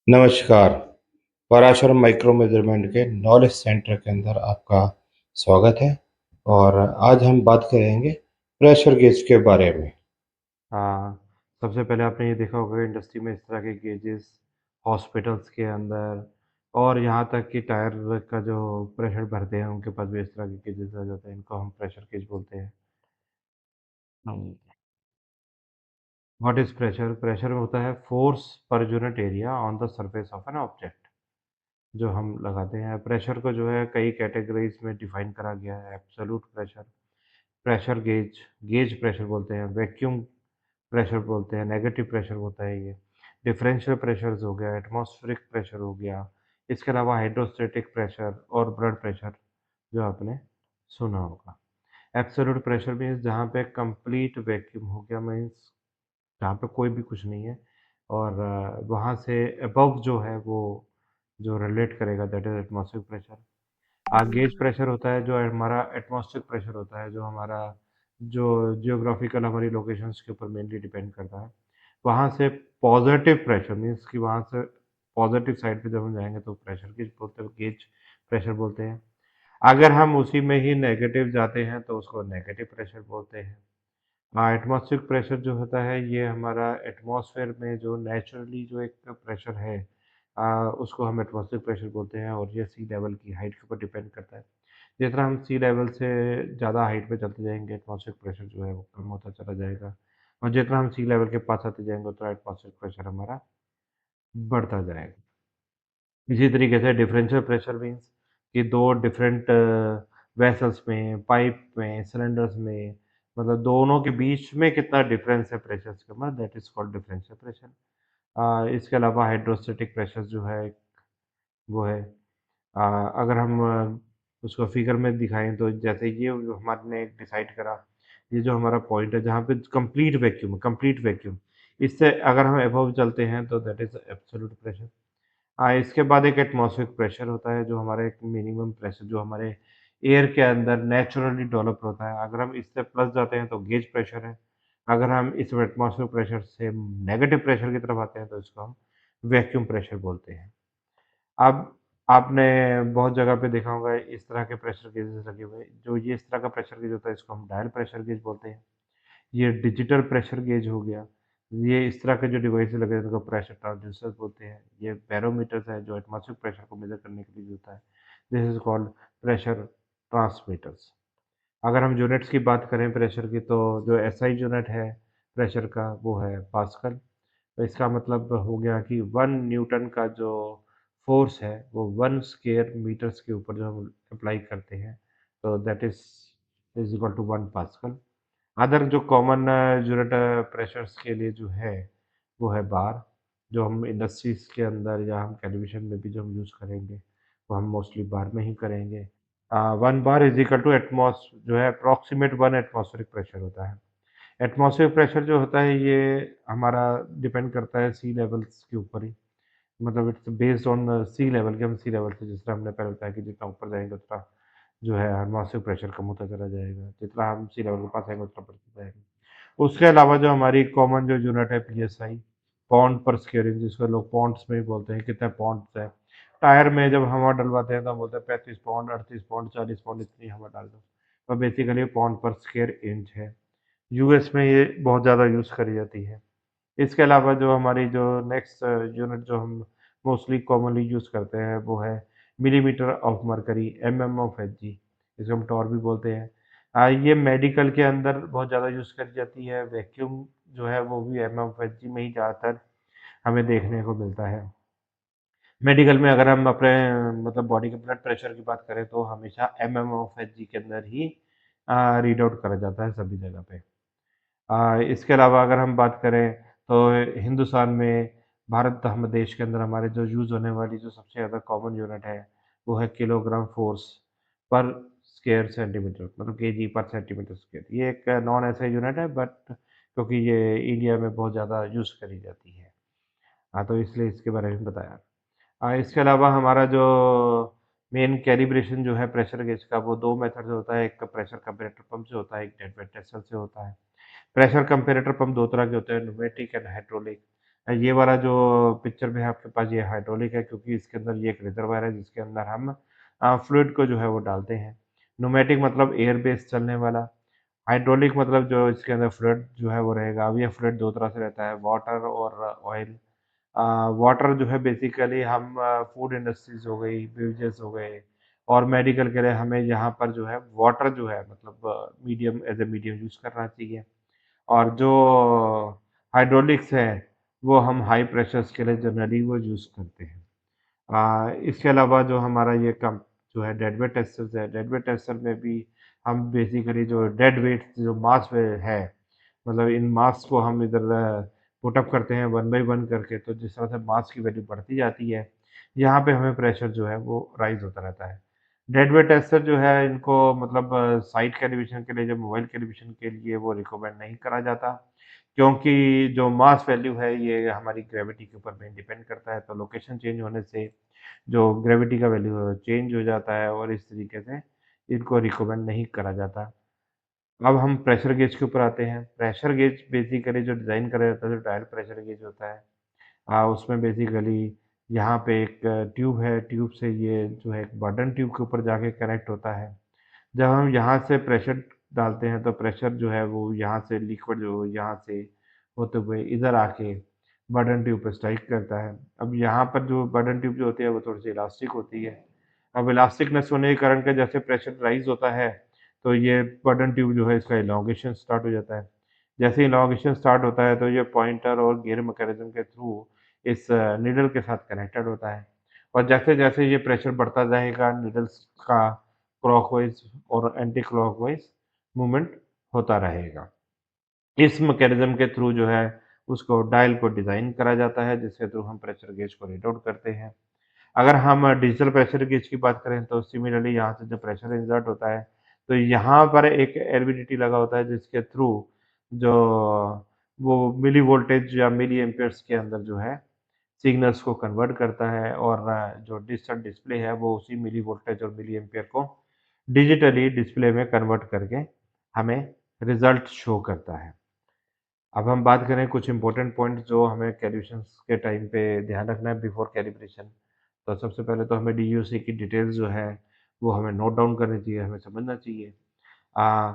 नमस्कार। Parashar micro measurement के knowledge centre के अंदर आपका स्वागत है। और आज हम बात करेंगे प्रेशर गेज के बारे में। हाँ, सबसे पहले आपने ये देखा होगा इंडस्ट्री में इस तरह के गेजेस हॉस्पिटल्स के अंदर और यहाँ तक कि टायर का जो प्रेशर भरते हैं उनके पास भी इस तरह के गेजेस आ जाते हैं। इनको हम प्रेशर गेज बोलते हैं। What is pressure? प्रेशर होता है force per unit area on the surface of an object जो हम लगाते हैं। प्रेशर को जो है कई कैटेगरीज में डिफाइन करा गया है। Absolute pressure, pressure gauge, gauge pressure बोलते हैं, वैक्यूम प्रेशर बोलते हैं, नेगेटिव प्रेशर होता है ये। डिफरेंशियल प्रेशर्स हो गया, एटमॉस्फेरिक प्रेशर हो गया, इसके अलावा हाइड्रोस्टैटिक प्रेशर और ब्लड प्रेशर जो आपने सुना होगा। एब्सोल्यूट प्रेशर मीन्स जहाँ पे कंप्लीट वैक्यूम हो गया, मीन्स जहाँ पे कोई भी कुछ नहीं है और वहाँ से अबव जो है वो जो रिलेट करेगा that is atmospheric pressure. Gauge pressure होता है जो हमारा एटमॉस्फेरिक प्रेशर होता है, जो हमारा जो जियोग्राफिकल हमारी लोकेशंस के ऊपर मेनली डिपेंड करता है। वहाँ से पॉजिटिव प्रेशर मीन्स कि वहाँ से पॉजिटिव साइड पे जब हम जाएंगे तो प्रेशर गेज बोलते हैं, गेज प्रेशर बोलते हैं। अगर हम उसी में ही नेगेटिव जाते हैं तो उसको नेगेटिव प्रेशर बोलते हैं। एटमॉस्फेरिक प्रेशर जो होता है ये हमारा एटमॉस्फेयर में जो नेचुरली जो एक प्रेशर है, उसको हम एटमॉस्फेरिक प्रेशर बोलते हैं और ये सी लेवल की हाइट के ऊपर डिपेंड करता है। जितना हम सी लेवल से ज़्यादा हाइट पे चलते जाएंगे एटमॉस्फेरिक प्रेशर जो है वो कम होता चला जाएगा और जितना हम सी लेवल के पास आते जाएंगे उतना एटमॉस्फेरिक प्रेशर हमारा बढ़ता जाएगा। इसी तरीके से डिफरेंशियल प्रेशर मीन्स कि दो डिफरेंट वेसल्स में, पाइप में, सिलेंडर्स में, मतलब दोनों के बीच में कितना डिफरेंस है प्रेशर्स का, मतलब that is called differential pressure. इसके अलावा हाइड्रोस्टैटिक प्रेशर जो है वो है, अगर हम उसको फिगर में दिखाएं तो जैसे ये जो हमारे डिसाइड करा, ये जो हमारा पॉइंट है जहाँ पे कंप्लीट वैक्यूम, इससे अगर हम अबव चलते हैं तो दैट इज एब्सोल्यूट प्रेशर। इसके बाद एक एटमॉस्फेरिक प्रेशर होता है जो हमारा एक मिनिमम प्रेशर जो हमारे एयर के अंदर नेचुरली डेवलप होता है। अगर हम इससे प्लस जाते हैं तो गेज प्रेशर है। अगर हम इस एटमॉस्फेरिक प्रेशर से नेगेटिव प्रेशर की तरफ आते हैं तो इसको हम वैक्यूम प्रेशर बोलते हैं। अब आपने बहुत जगह पे देखा होगा इस तरह के प्रेशर गेजेस लगे हुए, जो ये इस तरह का प्रेशर गेज होता है इसको हम डायल प्रेशर गेज बोलते हैं। ये डिजिटल प्रेशर गेज हो गया। ये इस तरह के जो डिवाइस लगे हैं उनको प्रेशर ट्रांसड्यूसर बोलते हैं। ये बैरोमीटर्स है जो एटमॉस्फेरिक प्रेशर को मेजर करने के लिए होता है। This is called pressure transmitters. अगर हम यूनिट्स की बात करें प्रेशर की तो जो एसआई यूनिट है प्रेशर का वो है पास्कल। तो इसका मतलब हो गया कि 1 न्यूटन का जो फोर्स है वो 1 स्क्वायर मीटर्स के ऊपर जो हम अप्लाई करते हैं तो that is equal to 1 pascal. Other जो कॉमन यूनिट प्रेशर्स के लिए जो है वो है बार, जो हम इंडस्ट्रीज के अंदर या हम टेलीविजन में भी जो हम यूज़ करेंगे वो हम मोस्टली बार में ही करेंगे। 1 bar is equal to atmos जो है अप्रॉक्सीमेट 1 एटमॉस्फेरिक प्रेशर होता है। एटमॉस्फेरिक प्रेशर जो होता है ये हमारा डिपेंड करता है सी लेवल्स के ऊपर ही, मतलब it's based on sea level के। हम सी लेवल से जिस तरह हमने पहले बताया कि जितना ऊपर जाएंगे उतना जो है एटमॉस्फेरिक प्रेशर कम होता चला जाएगा, जितना हम सी लेवल के पास आएंगे उतना बढ़ता जाएगा। उसके अलावा जो हमारी कॉमन जो यूनिट है पीएसआई, पाउंड पर स्क्वायर इंच, जिसको लोग पाउंड्स में ही बोलते हैं, कितने पाउंड्स है। टायर में जब हवा डलवाते हैं तो हम बोलते हैं 35 पाउंड, 38 पाउंड, 40 पाउंड इतनी हवा डाल दो। तो बेसिकली पाउंड पर स्क्वायर इंच है। यूएस में ये बहुत ज़्यादा यूज़ करी जाती है। इसके अलावा जो हमारी जो नेक्स्ट यूनिट जो हम मोस्टली कॉमनली यूज़ करते हैं वो है millimetre of mercury, MM of Hg, जिसको हम टॉर भी बोलते हैं। ये मेडिकल के अंदर बहुत ज़्यादा यूज़ करी जाती है। वैक्यूम जो है वो भी एमएम ऑफ एचजी में ही ज़्यादातर हमें देखने को मिलता है। मेडिकल में अगर हम अपने मतलब बॉडी के ब्लड प्रेशर की बात करें तो हमेशा एमएम ऑफ एचजी के अंदर ही रीड आउट करा जाता है सभी जगह पे। इसके अलावा अगर हम बात करें तो हिंदुस्तान में, भारत हम देश के अंदर हमारे जो यूज़ होने वाली जो सबसे ज़्यादा कॉमन यूनिट है वो है किलोग्राम फोर्स पर स्क्वायर सेंटीमीटर, मतलब केजी पर सेंटीमीटर स्क्वायर। ये एक नॉन ऐसा यूनिट है बट क्योंकि ये इंडिया में बहुत ज़्यादा यूज़ करी जाती है, हाँ, तो इसलिए इसके बारे में बताया। इसके अलावा हमारा जो मेन कैलिब्रेशन जो है प्रेशर गेज का वो दो मेथड से होता है। एक प्रेशर कंपैरेटर पंप से होता है, एक डेड वेट टेस्टर से होता है। प्रेशर कंपैरेटर पंप दो तरह के होते हैं, न्यूमेटिक एंड हाइड्रोलिक। ये वाला जो पिक्चर में है आपके पास, ये हाइड्रोलिक है, क्योंकि इसके अंदर ये एक रिजर्वायर है जिसके अंदर हम फ्लूइड को जो है वो डालते हैं। न्यूमेटिक मतलब एयर बेस्ड चलने वाला। हाइड्रोलिक मतलब जो इसके अंदर फ्लूइड जो है वो रहेगा। अब ये फ्लूइड दो तरह से रहता है, वाटर और ऑयल। वाटर जो है बेसिकली हम फूड इंडस्ट्रीज हो गई, बेवरेजेस हो गए, और मेडिकल के लिए हमें यहाँ पर जो है वाटर जो है मतलब medium as a medium use करना चाहिए। और जो हाइड्रोलिक्स है वो हम हाई प्रेशर्स के लिए जनरली वो यूज़ करते हैं। इसके अलावा जो हमारा ये कम जो है डेडवेट टेस्टर्स है, डेडवेट टेस्टर में भी हम बेसिकली जो डेड वेट जो मास है, मतलब इन मास को हम इधर पुट अप करते हैं वन बाय वन करके, तो जिस तरह से मास की वैल्यू बढ़ती जाती है, यहाँ पे हमें प्रेशर जो है वो राइज होता रहता है। डेड वेट टेस्टर जो है इनको मतलब साइट कैलिब्रेशन के लिए, जो मोबाइल कैलिब्रेशन के लिए वो रिकमेंड नहीं करा जाता, क्योंकि जो मास वैल्यू है ये हमारी ग्रेविटी के ऊपर में डिपेंड करता है, तो लोकेशन चेंज होने से जो ग्रेविटी का वैल्यू चेंज हो जाता है, और इस तरीके से इनको रिकमेंड नहीं करा जाता। अब हम प्रेशर गेज के ऊपर आते हैं। प्रेशर गेज बेसिकली जो डिज़ाइन करा जाता है, जो डायल प्रेशर गेज होता है, उसमें बेसिकली यहाँ पे एक ट्यूब है, ट्यूब से ये जो है एक बटन ट्यूब के ऊपर जाके कनेक्ट होता है। जब हम यहाँ से प्रेशर डालते हैं तो प्रेशर जो है वो यहाँ से लिक्विड जो यहाँ से होते हुए इधर आके बटन ट्यूब पे स्ट्राइक करता है। अब यहाँ पर जो बटन ट्यूब जो होती है वो थोड़ी सी इलास्टिक होती है। अब इलास्टिकनेस होने के कारण का जैसे प्रेशर राइज होता है, तो ये बटन ट्यूब जो है इसका इलॉन्गेशन स्टार्ट हो जाता है। जैसे इलॉन्गेशन स्टार्ट होता है तो ये पॉइंटर और गियर मैकेनिज्म के थ्रू इस निडल के साथ कनेक्टेड होता है, और जैसे जैसे ये प्रेशर बढ़ता जाएगा निडल्स का क्लॉकवाइज और एंटी क्लॉकवाइज मूवमेंट होता रहेगा। इस मैकेनिज्म के थ्रू जो है उसको डायल को डिज़ाइन करा जाता है, जिसके थ्रू हम प्रेशर गेज को रीड आउट करते हैं। अगर हम डिजिटल प्रेशर गेज की बात करें तो सिमिलरली यहाँ से जब प्रेशर इंसर्ट होता है, तो यहाँ पर एक एलवीडीटी लगा होता है जिसके थ्रू जो वो मिली वोल्टेज या मिली एम्पियर्स के अंदर जो है सिग्नल्स को कन्वर्ट करता है, और जो डिजिटल डिस्प्ले है वो उसी मिली वोल्टेज और मिली एम्पियर को डिजिटली डिस्प्ले में कन्वर्ट करके हमें रिजल्ट शो करता है। अब हम बात करें कुछ इंपॉर्टेंट पॉइंट्स जो हमें कैलिब्रेशंस के टाइम पे ध्यान रखना है बिफोर कैलिब्रेशन। तो सबसे पहले तो हमें डीयूसी की डिटेल्स जो है वो हमें नोट डाउन करनी चाहिए, हमें समझना चाहिए। आ,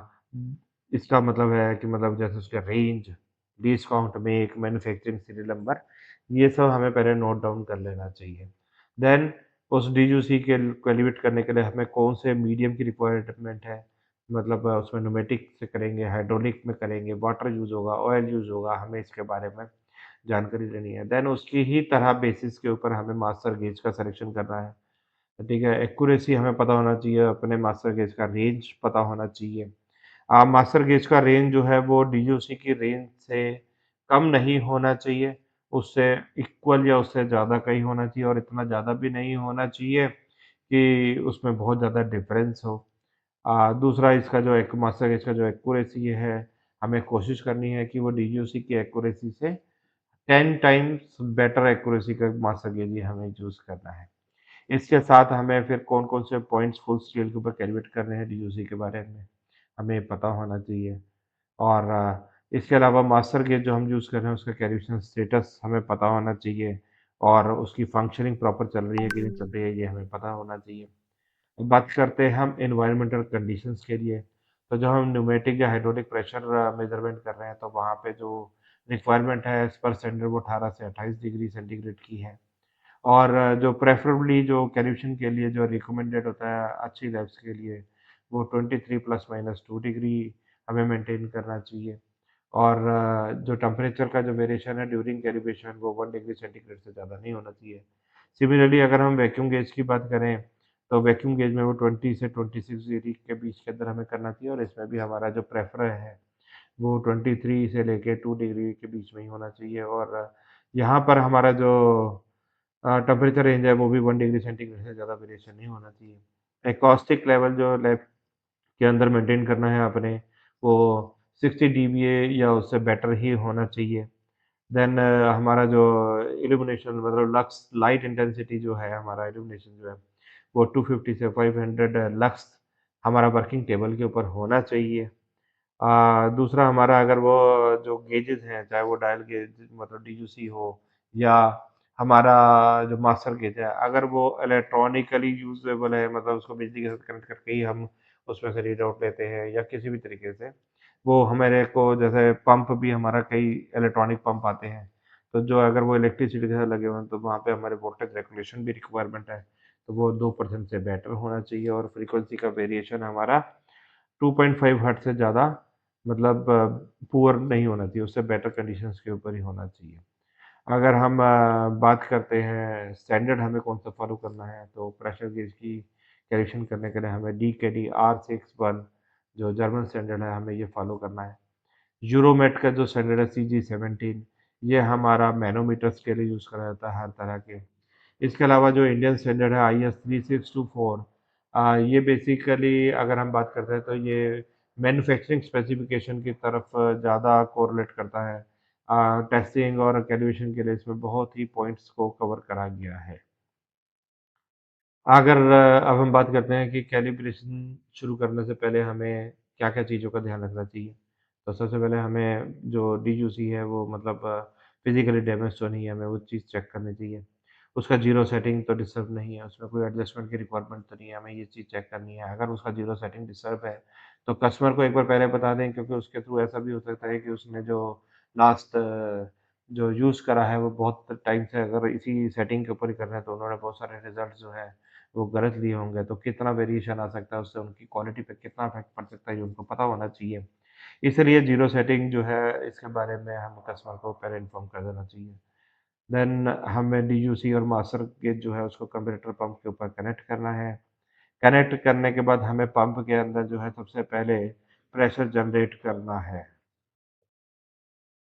इसका मतलब है कि मतलब जैसे उसके range, least count, make, manufacturing serial number, ये सब हमें पहले नोट डाउन कर लेना चाहिए। देन उस डीयूसी के कैलिब्रेट करने के लिए हमें कौन से मीडियम की रिक्वायरमेंट है, मतलब उसमें न्यूमेटिक से करेंगे, हाइड्रोलिक में करेंगे, वाटर यूज़ होगा, ऑयल यूज़ होगा, हमें इसके बारे में जानकारी लेनी है। देन उसकी ही तरह बेसिस के ऊपर हमें मास्टर गेज का सिलेक्शन करना है। ठीक है, एक्यूरेसी हमें पता होना चाहिए, अपने मास्टर गेज का रेंज पता होना चाहिए। मास्टर गेज का रेंज जो है वो डीयूसी की रेंज से कम नहीं होना चाहिए, उससे इक्वल या उससे ज़्यादा का ही होना चाहिए, और इतना ज़्यादा भी नहीं होना चाहिए कि उसमें बहुत ज़्यादा डिफरेंस हो। दूसरा इसका जो एक मास्टर गेज का जो एक्यूरेसी है, हमें कोशिश करनी है कि वो डीयूसी की एक्यूरेसी से 10 टाइम्स बेटर एक्यूरेसी का मास्टर गेज ही हमें चूज़ करना है। इसके साथ हमें फिर कौन-कौन से पॉइंट्स फुल स्केल के ऊपर कैलकुलेट करने हैं डीयूसी के बारे में हमें पता होना चाहिए। और इसके अलावा मास्टर गेज जो हम यूज़ कर रहे हैं उसका कैलिब्रेशन स्टेटस हमें पता होना चाहिए, और उसकी फंक्शनिंग प्रॉपर चल रही है कि नहीं चल रही है ये हमें पता होना चाहिए। अब बात करते हैं हम एनवायरमेंटल कंडीशंस के लिए, तो जब हम न्यूमेटिक या हाइड्रोलिक प्रेशर मेजरमेंट कर रहे हैं तो वहाँ पे जो रिक्वायरमेंट है एज़ पर स्टैंडर्ड वो 18 से 28 डिग्री सेंटीग्रेड की है। और जो प्रेफ़रेबली जो कैलिब्रेशन के लिए जो रिकमेंडेड होता है अच्छी लैब्स के लिए, वो 23 प्लस माइनस 2 डिग्री हमें मेंटेन करना चाहिए। और जो टेम्परेचर का जो वेरिएशन है ड्यूरिंग कैलिब्रेशन वो 1 डिग्री सेंटीग्रेड से ज़्यादा नहीं होना चाहिए। सिमिलरली अगर हम वैक्यूम गेज की बात करें, तो वैक्यूम गेज में वो 20 से 26 डिग्री के बीच के अंदर हमें करना चाहिए, और इसमें भी हमारा जो प्रेफ़र है, वो 23 से लेके 2 डिग्री के बीच में ही होना चाहिए, और यहाँ पर हमारा जो टेम्परेचर रेंज है वो भी 1 डिग्री सेंटीग्रेड से ज़्यादा वेरिएशन नहीं होना चाहिए। एकॉस्टिक लेवल जो लैब के अंदर मेंटेन करना है आपने, वो 60 डीबीए या उससे बेटर ही होना चाहिए। देन हमारा जो इल्यूमिनेशन मतलब लक्स लाइट इंटेंसिटी जो है, हमारा इल्यूमिनेशन जो है वो 250 से 500 लक्स हमारा वर्किंग टेबल के ऊपर होना चाहिए। दूसरा हमारा अगर वो जो गेजेस हैं, चाहे वो डायल गेज मतलब डीयूसी हो या हमारा जो मास्टर गेज है, अगर वो इलेक्ट्रॉनिकली यूजेबल है, मतलब उसको बिजली के साथ कनेक्ट करके ही हम उसमें से रीड आउट लेते हैं या किसी भी तरीके से, वो हमारे को जैसे पंप भी हमारा कई इलेक्ट्रॉनिक पंप आते हैं, तो जो अगर वो इलेक्ट्रिसिटी के साथ लगे हुए हैं तो वहाँ पे हमारे वोल्टेज रेगुलेशन भी रिक्वायरमेंट है, तो वो 2% से बेटर होना चाहिए और फ्रीक्वेंसी का वेरिएशन हमारा 2.5 हर्ट्ज से ज़्यादा मतलब पुअर नहीं होना चाहिए, उससे बेटर कंडीशंस के ऊपर ही होना चाहिए। अगर हम बात करते हैं स्टैंडर्ड हमें कौन सा फॉलो करना है, तो प्रेशर गेज की कैलिब्रेशन करने के लिए हमें DKD R61 जो जर्मन स्टैंडर्ड है, हमें ये फॉलो करना है। यूरोमेट का जो स्टैंडर्ड है CG17, ये हमारा मैनोमीटर्स के लिए यूज़ करा जाता है हर तरह के। इसके अलावा जो इंडियन स्टैंडर्ड है IS 3624, ये बेसिकली अगर हम बात करते हैं तो ये मैन्युफैक्चरिंग स्पेसिफिकेशन की तरफ ज़्यादा कोरिलेट करता है। टेस्टिंग और कैलिब्रेशन के लिए इसमें बहुत ही पॉइंट्स को कवर करा गया है। अगर अब हम बात करते हैं कि कैलिब्रेशन शुरू करने से पहले हमें क्या-क्या चीज़ों का ध्यान रखना चाहिए। तो सबसे पहले हमें जो डीयूसी है वो मतलब फिज़िकली डैमेज तो नहीं है, हमें वो चीज़ चेक करनी चाहिए। उसका ज़ीरो सेटिंग तो डिस्टर्ब नहीं है, उसमें कोई एडजस्टमेंट की रिक्वायरमेंट तो नहीं है, हमें ये चीज़ चेक करनी है। अगर उसका ज़ीरो सेटिंग डिस्टर्ब है, तो कस्टमर को एक बार पहले बता दें, क्योंकि उसके थ्रू ऐसा भी हो सकता है कि उसने जो लास्ट जो यूज़ करा है वो बहुत टाइम से अगर इसी सेटिंग के ऊपर ही कर रहे हैं, तो उन्होंने बहुत सारे रिज़ल्ट जो है वो गलत लिए होंगे, तो कितना वेरिएशन आ सकता है, उससे उनकी क्वालिटी पे कितना इफ़ेक्ट पड़ सकता है, ये उनको पता होना चाहिए। इसलिए ज़ीरो सेटिंग जो है इसके बारे में हम कस्टमर को पहले इन्फॉर्म कर देना चाहिए। देन हमें डीयूसी और मास्टर गेज जो है उसको कंपैरेटर पंप के ऊपर कनेक्ट करना है। कनेक्ट करने के बाद हमें पंप के अंदर जो है सबसे पहले प्रेशर जनरेट करना है।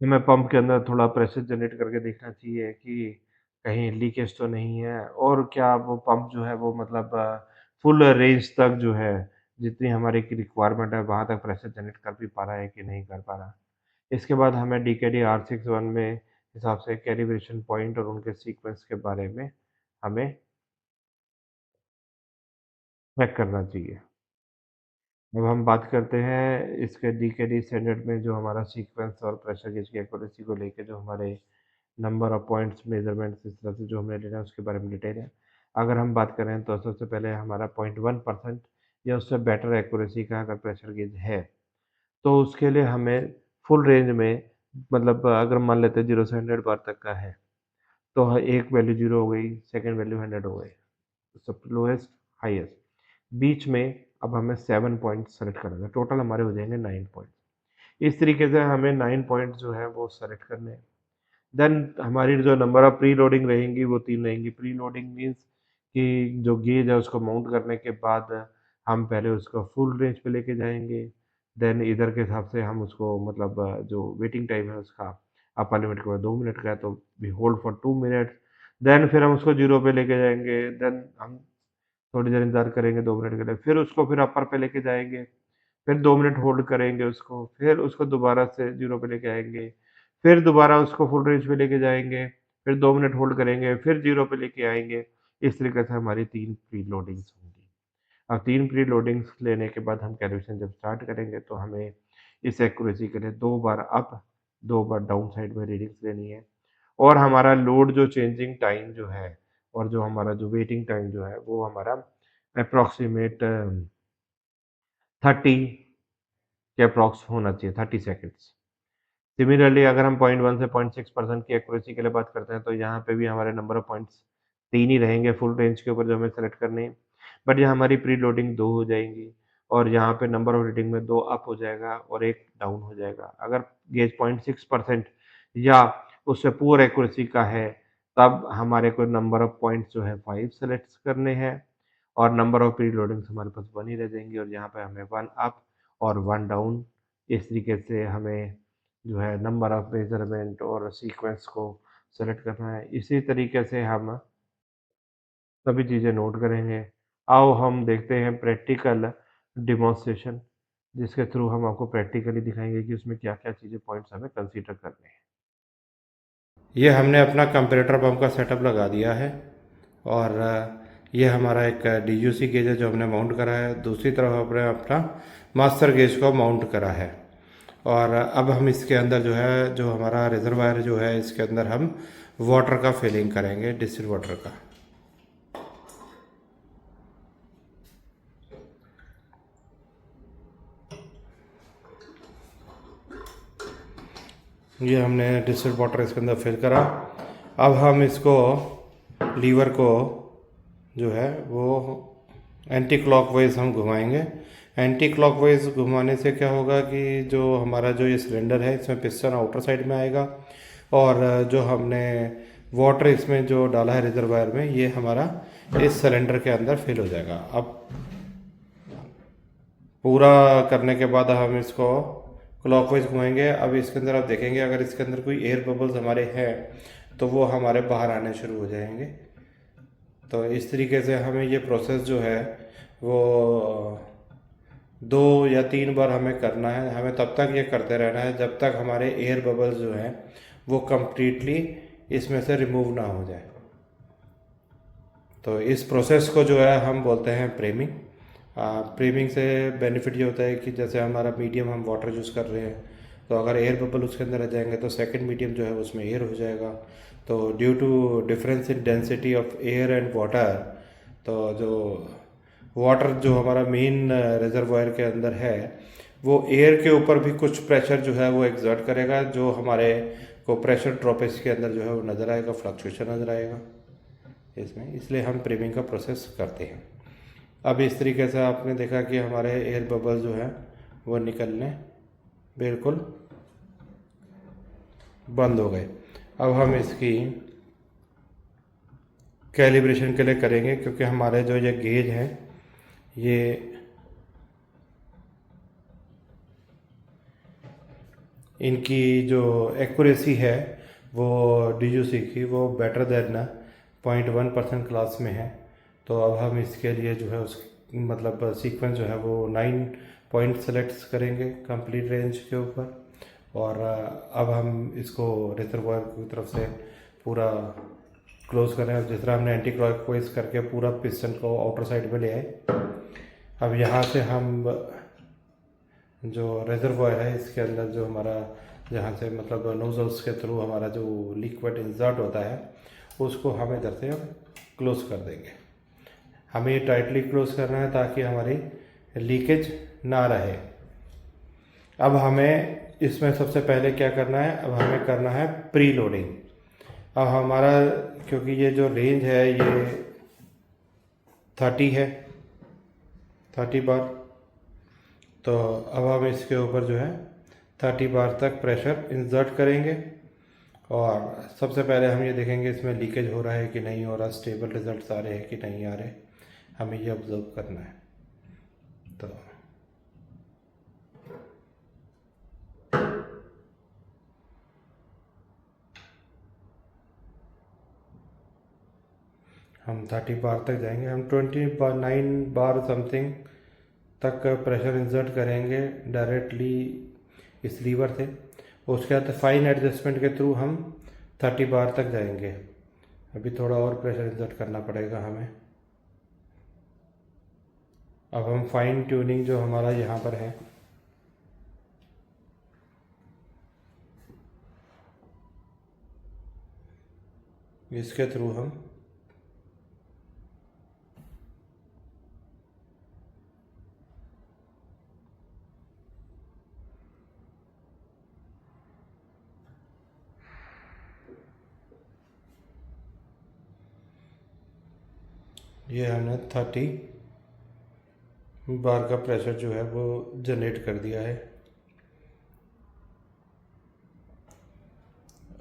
हमें पंप के अंदर थोड़ा प्रेशर जनरेट करके देखना चाहिए कि कहीं लीकेज तो नहीं है और क्या वो पंप जो है वो मतलब फुल रेंज तक जो है जितनी हमारी की रिक्वायरमेंट है वहाँ तक प्रेशर जनरेट कर भी पा रहा है कि नहीं कर पा रहा। इसके बाद हमें DKD R61 में हिसाब से कैलिब्रेशन पॉइंट और उनके सीक्वेंस के बारे में हमें चेक करना चाहिए। अब हम बात करते हैं इसके DKD स्टैंडर्ड में जो हमारा सीक्वेंस और प्रेशर गेज की एक्यूरेसी को लेके जो हमारे नंबर ऑफ पॉइंट्स मेजरमेंट्स इस तरह से जो हमने लेना है उसके बारे में डिटेल है। अगर हम बात करें तो सबसे पहले हमारा 0.1% या उससे बेटर एक्यूरेसी का अगर प्रेशर गेज है, तो उसके लिए हमें फुल रेंज में मतलब अगर मान लेते हैं 0 से 100 बार तक का है, तो एक वैल्यू 0 हो गई, सेकंड वैल्यू 100 हो गई, सब लोएस्ट, हाईएस्ट। बीच में अब हमें 7 पॉइंट सेलेक्ट करना है, टोटल हमारे हो जाएँगे 9 पॉइंट। इस तरीके से हमें 9 पॉइंट जो है वो सेलेक्ट करने हैं। देन हमारी जो नंबर ऑफ प्री लोडिंग रहेंगी वो 3 रहेंगी। प्री लोडिंग मीन्स कि जो गेज है उसको माउंट करने के बाद हम पहले उसको फुल रेंज पे लेके जाएँगे। देन इधर के हिसाब से हम उसको मतलब जो वेटिंग टाइम है उसका अपर लिमिट के बाद 2 मिनट का है तो we hold for 2 minutes. Then फिर हम उसको 0 पे लेके जाएँगे। देन हम थोड़ी देर इंतज़ार करेंगे 2 मिनट के लिए, फिर उसको फिर अपर पे लेके जाएँगे, फिर 2 मिनट होल्ड करेंगे उसको, फिर उसको दोबारा से 0 पे लेके आएँगे, फिर दोबारा उसको फुल रेंज पे लेके जाएँगे, फिर 2 मिनट होल्ड करेंगे, फिर 0 पे लेके आएँगे। इस तरीके से हमारी 3 प्री लोडिंग्स होंगी। अब 3 प्री लोडिंग्स लेने के बाद हम कैलिब्रेशन जब स्टार्ट करेंगे तो हमें इस एक्यूरेसी के लिए 2 बार अप, 2 बार डाउन साइड में रीडिंग्स लेनी है और हमारा लोड जो चेंजिंग टाइम जो है और जो हमारा जो वेटिंग टाइम जो है वो हमारा अप्रॉक्सिमेट 30 के अप्रॉक्स होना चाहिए, 30 सेकंड्स। सिमिलरली अगर हम 0.1 से 0.6% की एक्यूरेसी के लिए बात करते हैं तो यहाँ पे भी हमारे नंबर ऑफ पॉइंट्स 3 ही रहेंगे फुल रेंज के ऊपर जो हमें सेलेक्ट करने हैं। बट यहाँ हमारी प्री लोडिंग 2 हो जाएँगी और यहाँ पे नंबर ऑफ रीडिंग में 2 अप हो जाएगा और 1 डाउन हो जाएगा। अगर गेज 0.6% या उससे पुअर एक्यूरेसी का है, तब हमारे को नंबर ऑफ पॉइंट्स जो है 5 सेलेक्ट करने हैं और नंबर ऑफ प्री लोडिंग्स हमारे पास 1 ही रह जाएँगी और यहाँ पे हमें 1 अप और 1 डाउन इस तरीके से हमें जो है नंबर ऑफ मेज़रमेंट और सीक्वेंस को सेलेक्ट करना है। इसी तरीके से हम सभी चीज़ें नोट करेंगे। आओ हम देखते हैं प्रैक्टिकल डेमोंस्ट्रेशन, जिसके थ्रू हम आपको प्रैक्टिकली दिखाएँगे कि उसमें क्या-क्या चीज़ें पॉइंट्स हमें कंसीडर करने हैं। ये हमने अपना कंपैरेटर पंप का सेटअप लगा दिया है और ये हमारा एक डीयूसी गेज है जो हमने माउंट करा है। दूसरी तरफ हमने अपना मास्टर गेज को माउंट करा है। और अब हम इसके अंदर जो है, जो हमारा रिजर्वायर जो है, इसके अंदर हम वाटर का फिलिंग करेंगे, डिस्टिल वाटर का। ये हमने डिस्टिल वाटर इसके अंदर फिल करा। अब हम इसको लीवर को जो है वो एंटी क्लॉकवाइज हम घुमाएंगे। एंटी क्लॉकवाइज घुमाने से क्या होगा कि जो हमारा जो ये सिलेंडर है, इसमें पिस्टन आउटर साइड में आएगा, और जो हमने वाटर इसमें जो डाला है रिजर्वायर में, ये हमारा इस सिलेंडर के अंदर फिल हो जाएगा। अब पूरा करने के बाद हम इसको क्लॉकवाइज घुमाएंगे। अब इसके अंदर आप देखेंगे, अगर इसके अंदर कोई एयर बबल्स हमारे हैं तो वो हमारे बाहर आने शुरू हो जाएंगे। तो इस तरीके से हमें ये प्रोसेस जो है वो 2 या 3 बार हमें करना है। हमें तब तक ये करते रहना है जब तक हमारे एयर बबल्स जो हैं वो कम्प्लीटली इसमें से रिमूव ना हो जाए। तो इस प्रोसेस को जो है हम बोलते हैं प्रेमिंग। प्रेमिंग से बेनिफिट ये होता है कि जैसे हमारा मीडियम हम वाटर यूज़ कर रहे हैं, तो अगर एयर बबल उसके अंदर आ जाएंगे तो सेकंड मीडियम जो है उसमें एयर हो जाएगा। तो due to difference in density of air and water, तो जो वाटर जो हमारा मेन रिजर्वायर के अंदर है, वो एयर के ऊपर भी कुछ प्रेशर जो है वो एग्जर्ट करेगा, जो हमारे को प्रेशर ड्रॉप इसके अंदर जो है वो नज़र आएगा, फ्लक्चुएशन नज़र आएगा इसमें। इसलिए हम प्रेमिंग का प्रोसेस करते हैं। अब इस तरीके से आपने देखा कि हमारे एयर बबल जो है वो निकलने बिल्कुल बंद हो गए। अब हम इसकी कैलिब्रेशन के लिए करेंगे, क्योंकि हमारे जो ये गेज हैं ये इनकी जो एक्यूरेसी है वो DUC की वो बेटर देन 0.1% क्लास में है। तो अब हम इसके लिए जो है उस मतलब सीक्वेंस जो है वो 9 पॉइंट सेलेक्ट करेंगे कंप्लीट रेंज के ऊपर। और अब हम इसको रिजर्वायर की तरफ से पूरा क्लोज करें। जिस तरह हमने एंटी क्लॉकवाइज करके पूरा पिस्टन को आउटर साइड में ले आए। अब यहाँ से हम जो रिजर्वायर है इसके अंदर जो हमारा, जहाँ से मतलब नोजल्स के थ्रू हमारा जो लिक्विड इंसर्ट होता है, उसको हम इधर से अब क्लोज कर देंगे। हमें ये टाइटली क्लोज करना है ताकि हमारी लीकेज ना रहे। अब हमें इसमें सबसे पहले क्या करना है, अब हमें करना है प्री लोडिंग। अब हमारा, क्योंकि ये जो रेंज है ये 30 है, 30 बार, तो अब हम इसके ऊपर जो है 30 बार तक प्रेशर इंसर्ट करेंगे। और सबसे पहले हम ये देखेंगे इसमें लीकेज हो रहा है कि नहीं हो रहा, स्टेबल रिजल्ट्स आ रहे हैं कि नहीं आ रहे, हमें ये ऑब्जर्व करना है। तो हम 30 बार तक जाएंगे। हम 29 बार समथिंग तक प्रेशर इंसर्ट करेंगे डायरेक्टली इस लीवर से। उसके बाद फाइन एडजस्टमेंट के थ्रू हम 30 बार तक जाएंगे। अभी थोड़ा और प्रेशर इंसर्ट करना पड़ेगा हमें। अब हम फाइन ट्यूनिंग जो हमारा यहाँ पर है, इसके थ्रू हम ये हमने 30 बार का प्रेशर जो है वो जनरेट कर दिया है।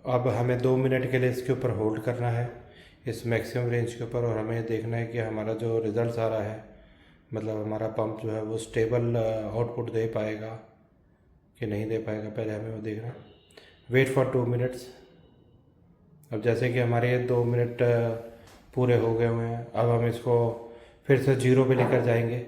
अब हमें 2 मिनट के लिए इसके ऊपर होल्ड करना है, इस मैक्सिमम रेंज के ऊपर। और हमें देखना है कि हमारा जो रिज़ल्ट आ रहा है, मतलब हमारा पंप जो है वो स्टेबल आउटपुट दे पाएगा कि नहीं दे पाएगा, पहले हमें वो देखना है। Wait for 2 minutes. अब जैसे कि हमारे 2 मिनट पूरे हो गए हुए हैं, अब हम इसको फिर से 0 पे लेकर जाएंगे।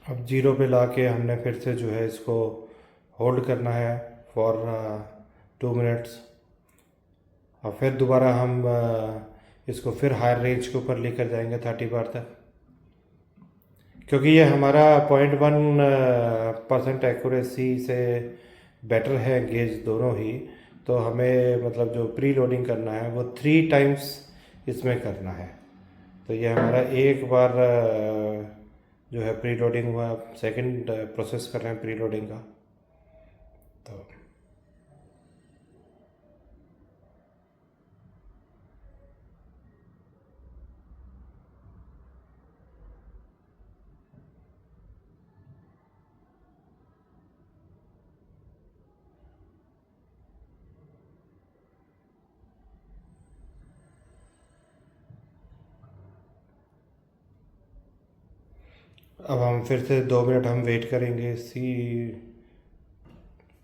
अब 0 पे ला के हमने फिर से जो है इसको होल्ड करना है फॉर 2 मिनट्स, और फिर दोबारा हम इसको फिर हायर रेंज के ऊपर लेकर जाएंगे 30 बार तक, क्योंकि ये हमारा 0.1% एक्यूरेसी से बेटर है गेज दोनों ही। तो हमें मतलब जो प्री लोडिंग करना है वो 3 टाइम्स इसमें करना है। तो ये हमारा एक बार जो है प्री लोडिंग हुआ, सेकंड प्रोसेस कर रहे हैं प्री लोडिंग का। तो अब हम फिर से 2 मिनट हम वेट करेंगे इसी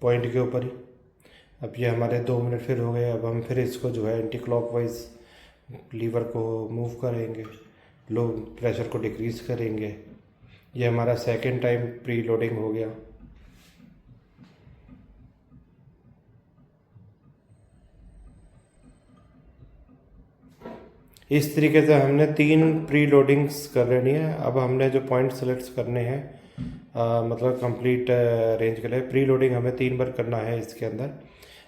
पॉइंट के ऊपर ही। अब ये हमारे 2 मिनट फिर हो गए। अब हम फिर इसको जो है एंटी क्लॉकवाइज लीवर को मूव करेंगे, लो प्रेशर को डिक्रीज़ करेंगे। ये हमारा सेकंड टाइम प्री लोडिंग हो गया। इस तरीके से हमने 3 प्री लोडिंग्स कर लेनी है। अब हमने जो पॉइंट सेलेक्ट करने हैं मतलब कंप्लीट रेंज के लिए प्री लोडिंग हमें 3 बार करना है इसके अंदर।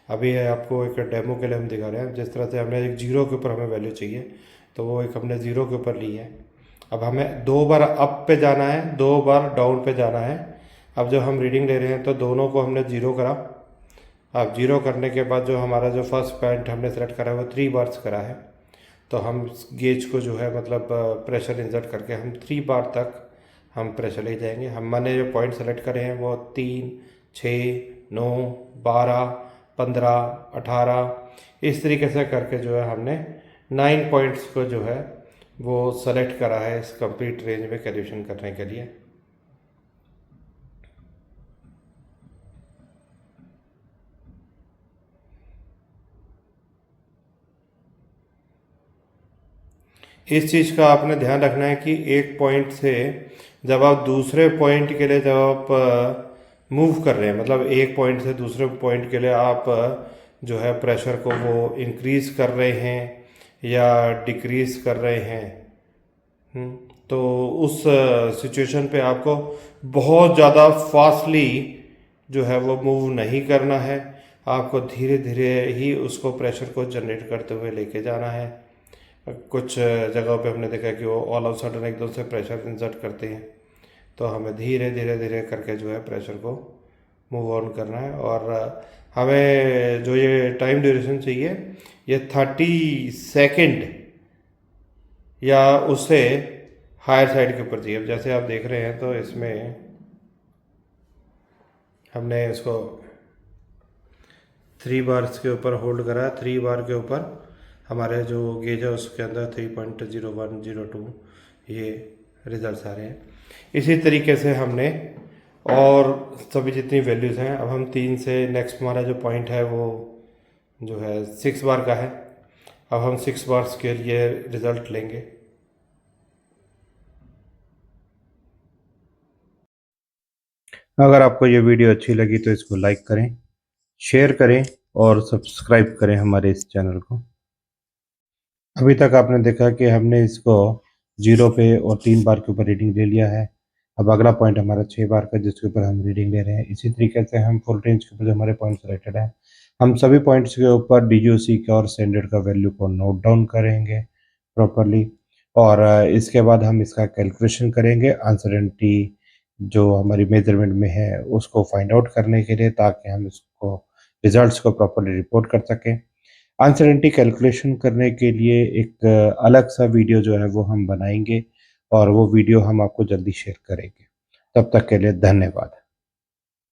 अभी आपको एक डेमो के लिए हम दिखा रहे हैं। जिस तरह से हमने एक 0 के ऊपर हमें वैल्यू चाहिए, तो वो एक हमने 0 के ऊपर ली है। अब हमें 2 बार अप पे जाना है, 2 बार डाउन पे जाना है। अब जो हम रीडिंग ले रहे हैं तो दोनों को हमने 0 करा। अब 0 करने के बाद जो हमारा जो फर्स्ट पॉइंट हमने सेलेक्ट करा है वो 3 बार्स करा है। तो हम गेज को जो है मतलब प्रेशर इंसर्ट करके हम 3 बार तक हम प्रेशर ले जाएंगे। हम मैंने जो पॉइंट सेलेक्ट करे हैं वो 3, 6, 9, 12, 15, 18 इस तरीके से करके जो है हमने 9 पॉइंट्स को जो है वो सेलेक्ट करा है इस कंप्लीट रेंज में कैलिब्रेशन करने के लिए। इस चीज़ का आपने ध्यान रखना है कि एक पॉइंट से जब आप दूसरे पॉइंट के लिए जब आप मूव कर रहे हैं, मतलब एक पॉइंट से दूसरे पॉइंट के लिए आप जो है प्रेशर को वो इंक्रीज़ कर रहे हैं या डिक्रीज़ कर रहे हैं, तो उस सिचुएशन पे आपको बहुत ज़्यादा फास्टली जो है वो मूव नहीं करना है। आपको धीरे धीरे ही उसको प्रेशर को जनरेट करते हुए लेके जाना है। कुछ जगहों पे हमने देखा कि वो ऑल ऑफ सडन एकदम से प्रेशर इंसर्ट करते हैं, तो हमें धीरे धीरे धीरे करके जो है प्रेशर को मूव ऑन करना है। और हमें जो ये टाइम ड्यूरेशन चाहिए ये 30 सेकंड या उससे हायर साइड के ऊपर चाहिए। अब जैसे आप देख रहे हैं तो इसमें हमने इसको 3 बार्स के ऊपर होल्ड करा। 3 बार के ऊपर हमारे जो गेज है उसके अंदर 3.0102 ये रिजल्ट्स आ रहे हैं। इसी तरीके से हमने और सभी जितनी वैल्यूज़ हैं, अब हम 3 से नेक्स्ट हमारा जो पॉइंट है वो जो है 6 बार का है। अब हम 6 बार्स के लिए रिज़ल्ट लेंगे। अगर आपको ये वीडियो अच्छी लगी तो इसको लाइक करें, शेयर करें और सब्सक्राइब करें हमारे इस चैनल को। अभी तक आपने देखा कि हमने इसको 0 पे और 3 बार के ऊपर रीडिंग ले लिया है। अब अगला पॉइंट हमारा 6 बार का जिसके ऊपर हम रीडिंग ले रहे हैं। इसी तरीके से हम फुल रेंज के ऊपर जो हमारे पॉइंट सेलेक्टेड है, हम सभी पॉइंट्स के ऊपर DUC का और स्टैंडर्ड का वैल्यू को नोट डाउन करेंगे प्रॉपरली। और इसके बाद हम इसका कैलकुलेशन करेंगे अनसर्टेनिटी जो हमारी मेजरमेंट में है उसको फाइंड आउट करने के लिए, ताकि हम इसको रिजल्ट्स को प्रॉपरली रिपोर्ट कर सकें। अनसर्टेनिटी कैलकुलेशन करने के लिए एक अलग सा वीडियो जो है वो हम बनाएंगे और वो वीडियो हम आपको जल्दी शेयर करेंगे। तब तक के लिए धन्यवाद।